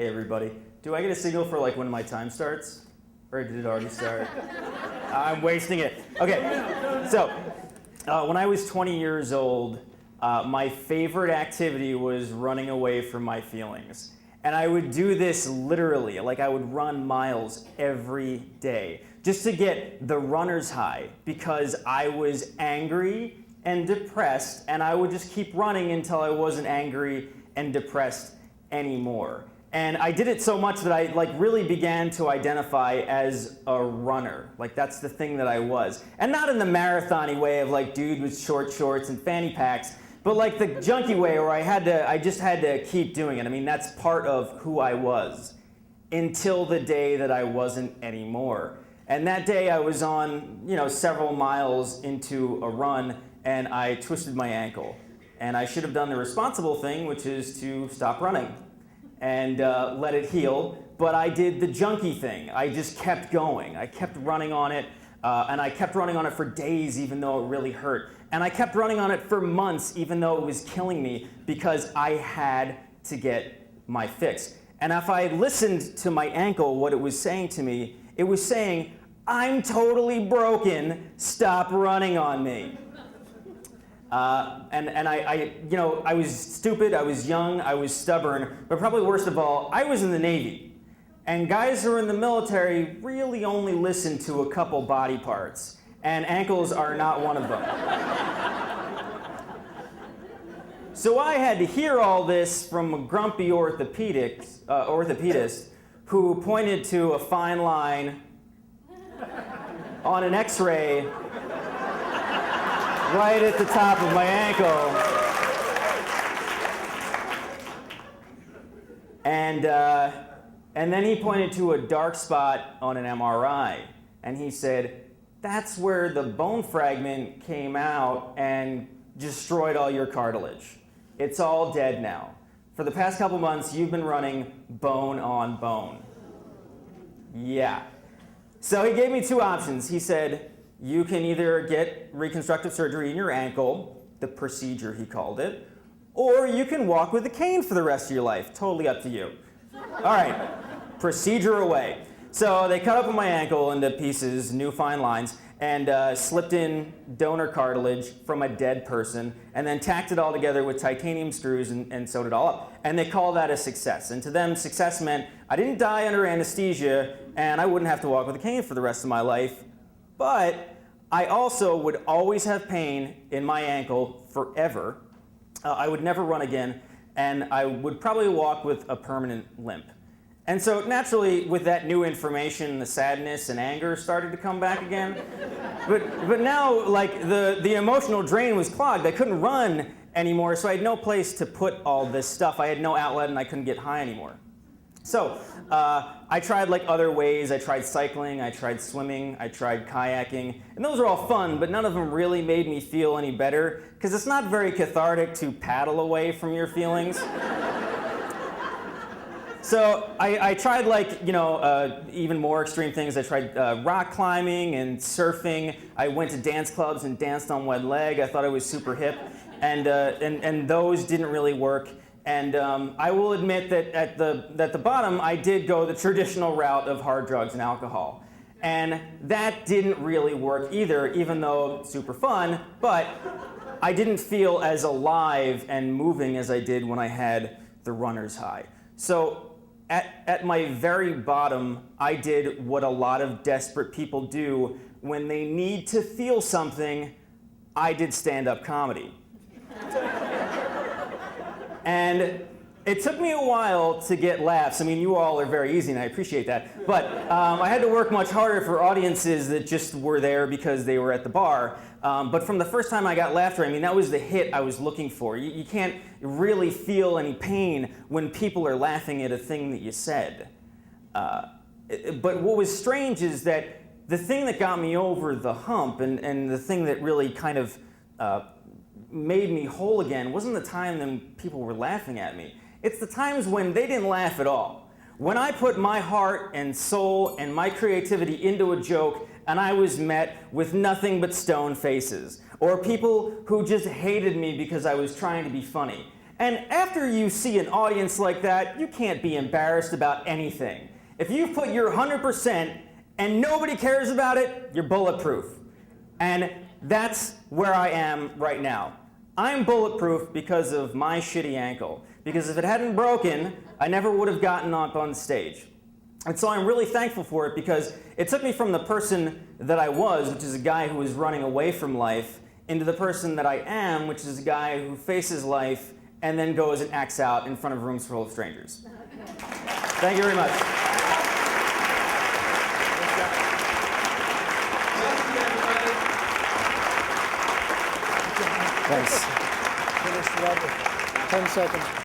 Hey everybody. Do I get a signal for like when my time starts? Or did it already start? I'm wasting it. Okay, so when I was 20 years old, my favorite activity was running away from my feelings. And I would do this literally, like I would run miles every day just to get the runner's high because I was angry and depressed, and I would just keep running until I wasn't angry and depressed anymore. And I did it so much that I really began to identify as a runner. Like that's the thing that I was. And not in the marathon-y way of like dude with short shorts and fanny packs, but like the junkie way where I just had to keep doing it. I mean, that's part of who I was until the day that I wasn't anymore. And that day I was on, several miles into a run and I twisted my ankle. And I should have done the responsible thing, which is to stop running and let it heal, but I did the junkie thing. I just kept going. I kept running on it, and I kept running on it for days even though it really hurt. And I kept running on it for months even though it was killing me because I had to get my fix. And if I listened to my ankle, what it was saying to me, it was saying, I'm totally broken, stop running on me. I was stupid, I was young, I was stubborn, but probably worst of all, I was in the Navy. And guys who are in the military really only listen to a couple body parts, and ankles are not one of them. So I had to hear all this from a grumpy orthopedist who pointed to a fine line on an X-ray right at the top of my ankle. And then he pointed to a dark spot on an MRI. And he said, that's where the bone fragment came out and destroyed all your cartilage. It's all dead now. For the past couple months, you've been running bone on bone. Yeah. So he gave me two options. He said, you can either get reconstructive surgery in your ankle, the procedure he called it, or you can walk with a cane for the rest of your life. Totally up to you. All right, procedure away. So they cut up my ankle into pieces, new fine lines, and slipped in donor cartilage from a dead person, and then tacked it all together with titanium screws and sewed it all up. And they call that a success. And to them, success meant I didn't die under anesthesia, and I wouldn't have to walk with a cane for the rest of my life. But I also would always have pain in my ankle forever. I would never run again, and I would probably walk with a permanent limp. And so naturally, with that new information, the sadness and anger started to come back again. But now, like, the emotional drain was clogged. I couldn't run anymore, so I had no place to put all this stuff. I had no outlet, and I couldn't get high anymore. So I tried like other ways. I tried cycling, I tried swimming, I tried kayaking, and those were all fun, but none of them really made me feel any better because it's not very cathartic to paddle away from your feelings. So I tried even more extreme things. I tried rock climbing and surfing. I went to dance clubs and danced on one leg. I thought I was super hip, and those didn't really work. And I will admit that at the bottom, I did go the traditional route of hard drugs and alcohol. And that didn't really work either, even though super fun, but I didn't feel as alive and moving as I did when I had the runner's high. So at my very bottom, I did what a lot of desperate people do when they need to feel something. I did stand-up comedy. And it took me a while to get laughs. I mean, you all are very easy, and I appreciate that. But I had to work much harder for audiences that just were there because they were at the bar. But from the first time I got laughter, I mean, that was the hit I was looking for. You can't really feel any pain when people are laughing at a thing that you said. But what was strange is that the thing that got me over the hump and the thing that really kind of made me whole again wasn't the time when people were laughing at me. It's the times when they didn't laugh at all. When I put my heart and soul and my creativity into a joke and I was met with nothing but stone faces, or people who just hated me because I was trying to be funny. And after you see an audience like that, you can't be embarrassed about anything. If you put your 100% and nobody cares about it, you're bulletproof. And that's where I am right now. I'm bulletproof because of my shitty ankle. Because if it hadn't broken, I never would have gotten up on stage. And so I'm really thankful for it because it took me from the person that I was, which is a guy who was running away from life, into the person that I am, which is a guy who faces life and then goes and acts out in front of rooms full of strangers. Thank you very much. Thanks. Finish level. 10 seconds.